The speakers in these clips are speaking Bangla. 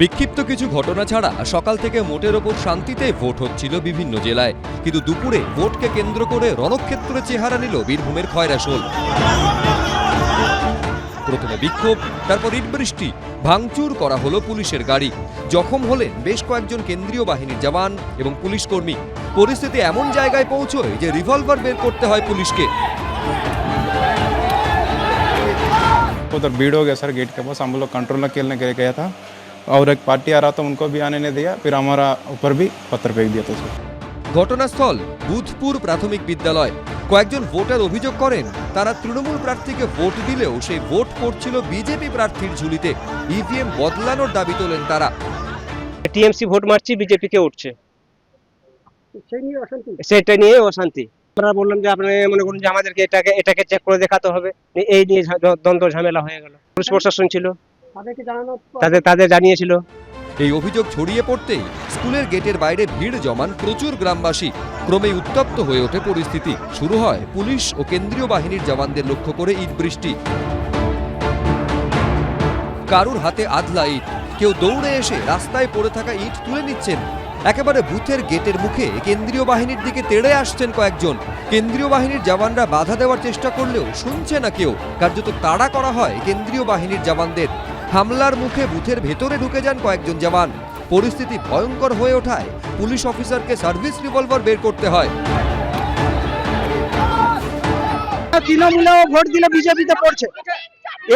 বিক্ষিপ্ত কিছু ঘটনা ছাড়া সকাল থেকে মোটের ওপর শান্তিতে ভোট হচ্ছিল বিভিন্ন জেলায়, কিন্তু দুপুরে ভোটকে কেন্দ্র করে রণক্ষেত্রে চেহারা নিল বীরভূমের খয়রাশোল। প্রথমে বিক্ষোভ, তারপর ইট বৃষ্টি, ভাঙচুর করা হলো পুলিশের গাড়ি, জখম হলেন বেশ কয়েকজন কেন্দ্রীয় বাহিনীর জওয়ান এবং পুলিশ কর্মী। পরিস্থিতি এমন জায়গায় পৌঁছয় যে রিভলভার বের করতে হয় পুলিশকে। उधर भीड़ हो गया सर गेट के पास, हम लोग कंट्रोल में खेलने के लिए गया था और एक पार्टी आ रहा था, उनको भी आने नहीं दिया, फिर हमारा ऊपर भी पत्थर फेंक दिया था सर। ঘটনাস্থল বুধপুর প্রাথমিক বিদ্যালয়। কয়েকজন ভোটার অভিযোগ করেন তারা তৃণমূল প্রার্থীকে ভোট দিলেও সেই ভোট পড়ছিল বিজেপি প্রার্থীর ঝুলিতে। ইভিএম বদলানোর দাবি তোলেন তারা। টিএমসি ভোট মারছি, বিজেপি কে উঠছে, সেটা নিয়ে অশান্তি। আমরা বললাম যে আপনি মনে করুন যে আমাদেরকে এটাকে চেক করে দেখাতে হবে, এই নিয়ে দ্বন্দ্ব ঝামেলা হয়ে গেল। পুলিশ প্রশাসন ছিল, তাদের জানিয়েছিল। এই অভিযোগ ছড়িয়ে পড়তেই স্কুলের গেটের বাইরে ভিড় জমান প্রচুর গ্রামবাসী। ক্রমেই উত্তপ্ত হয়ে ওঠে পরিস্থিতি। শুরু হয় পুলিশ ও কেন্দ্রীয় বাহিনীর জওয়ানদের লক্ষ্য করে ইট বৃষ্টি। কারুর হাতে আধলা ইট, কেউ দৌড়ে এসে রাস্তায় পড়ে থাকা ইট তুলে নিচ্ছেন। একেবারে বুথের গেটের মুখে কেন্দ্রীয় বাহিনীর দিকে তেড়ে আসছেন কয়েকজন। কেন্দ্রীয় বাহিনীর জওয়ানরা বাধা দেওয়ার চেষ্টা করলেও শুনছে না কেউ। কার্যত তাড়া করা হয় কেন্দ্রীয় বাহিনীর জওয়ানদের। হামলার মুখে বুথের ভেতরে ঢুকে যান কয়েকজন জওয়ান। পরিস্থিতি ভয়ঙ্কর হয়ে ওঠায় পুলিশ অফিসারকে সার্ভিস রিভলভার বের করতে হয়। তৃণমূলেও ভোট দিলে বিজেপিতে পড়ছে,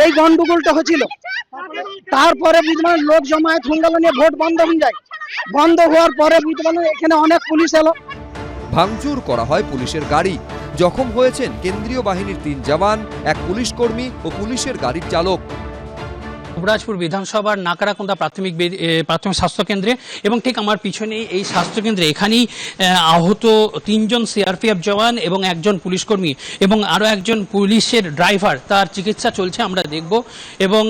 এই গন্ডগোলটা হচ্ছিল। তারপরে বুঝলাম লোক জমায়েত হয়ে গেল, নিয়ে ভোট বন্ধ হয়ে যায়। বন্ধ হওয়ার পরে বুঝলাম এখানে অনেক পুলিশ এলো, ভাঙচুর করা হয় পুলিশের গাড়ি। জখম হয়েছেন কেন্দ্রীয় বাহিনীর 3 জওয়ান, এক পুলিশ কর্মী ও পুলিশের গাড়ির চালক। দুবরাজপুর বিধানসভার নাকারাকুন্দা প্রাথমিক স্বাস্থ্য কেন্দ্রে, এবং ঠিক আমার পিছনেই এই স্বাস্থ্যকেন্দ্রে এখানেই আহত 3 জন সিআরপিএফ জওয়ান এবং 1 জন পুলিশ কর্মী এবং আরও 1 জন পুলিশের ড্রাইভার, তার চিকিৎসা চলছে আমরা দেখব। এবং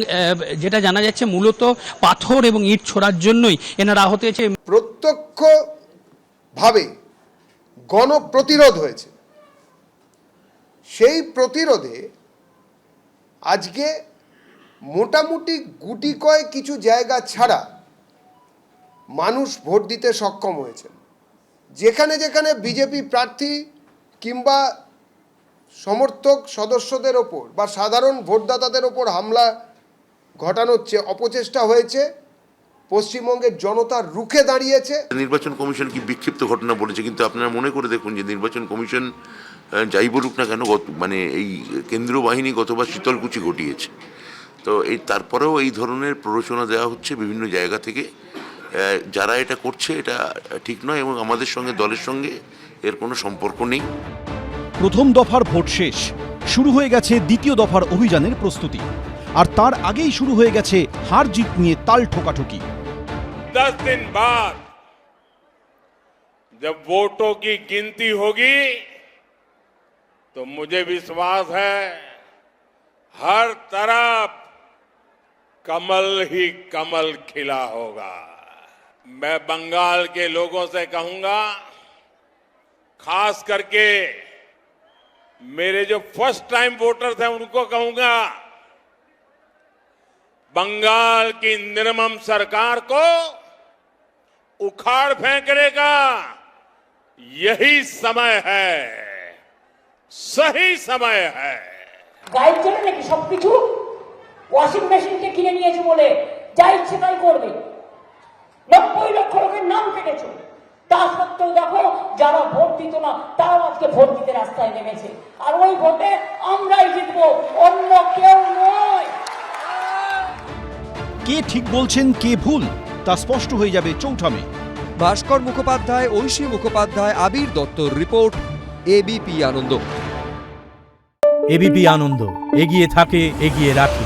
যেটা জানা যাচ্ছে মূলত পাথর এবং ইট ছোড়ার জন্যই এনারা আহত হয়েছে। প্রত্যক্ষভাবে গণপ্রতিরোধ হয়েছে। সেই প্রতিরোধে আজকে মোটামুটি গুটি কয় কিছু জায়গা ছাড়া মানুষ ভোট দিতে সক্ষম হয়েছে। যেখানে যেখানে বিজেপি প্রার্থী কিংবা সমর্থক সদস্যদের ওপর বা সাধারণ ভোটদাতাদের ওপর হামলা ঘটানোর অপচেষ্টা হয়েছে, পশ্চিমবঙ্গের জনতা রুখে দাঁড়িয়েছে। নির্বাচন কমিশন কি বিক্ষিপ্ত ঘটনা বলেছে, কিন্তু আপনারা মনে করে দেখুন যে নির্বাচন কমিশন যাই বলুক না কেন, এই কেন্দ্রীয় বাহিনী গতবার শীতলকুচি ঘটিয়েছে। তো তারপরেও এই ধরনের প্ররোচনা দেওয়া হচ্ছে বিভিন্ন জায়গা থেকে। যারা এটা করছে এটা ঠিক নয় এবং আমাদের সঙ্গে, দলের সঙ্গে এর কোনো সম্পর্ক নেই। প্রথম দফার ভোট শেষ, শুরু হয়ে গেছে দ্বিতীয় দফার অভিযানের প্রস্তুতি। আর তার আগেই শুরু হয়ে গেছে হার জিত নিয়ে তাল ঠোকাঠুকি। 10 दिन बाद जब वोटों की गिनती होगी तो मुझे विश्वास है हर तरफ कमल ही कमल खिला होगा। मैं बंगाल के लोगों से कहूंगा, खास करके मेरे जो फर्स्ट टाइम वोटर्स हैं उनको कहूंगा, बंगाल की निर्मम सरकार को उखाड़ फेंकने का यही समय है, सही समय है। গাইড চলে নাকি সবকিছু ওয়াশিং মেশিনকে কিনে নিয়েছে বলে যা ইচ্ছে তাই করবে। 90 লক্ষ লোকের নাম কেটেছে, তা সত্ত্বেও দেখো যারা ভোট দিত না তারাও আজকে ভোট দিতে রাস্তায় নেমেছে। আর ওই ভোটে আমরাই জিতবো, অন্য কেউ নয়। কে ঠিক বলছেন কে ভুল তা স্পষ্ট হয়ে যাবে চৌঠা মে। ভাস্কর মুখোপাধ্যায়, ঐশী মুখোপাধ্যায়, আবির দত্তর রিপোর্ট, এবিপি আনন্দ। এবিপি আনন্দ, এগিয়ে থাকে, এগিয়ে রাখে।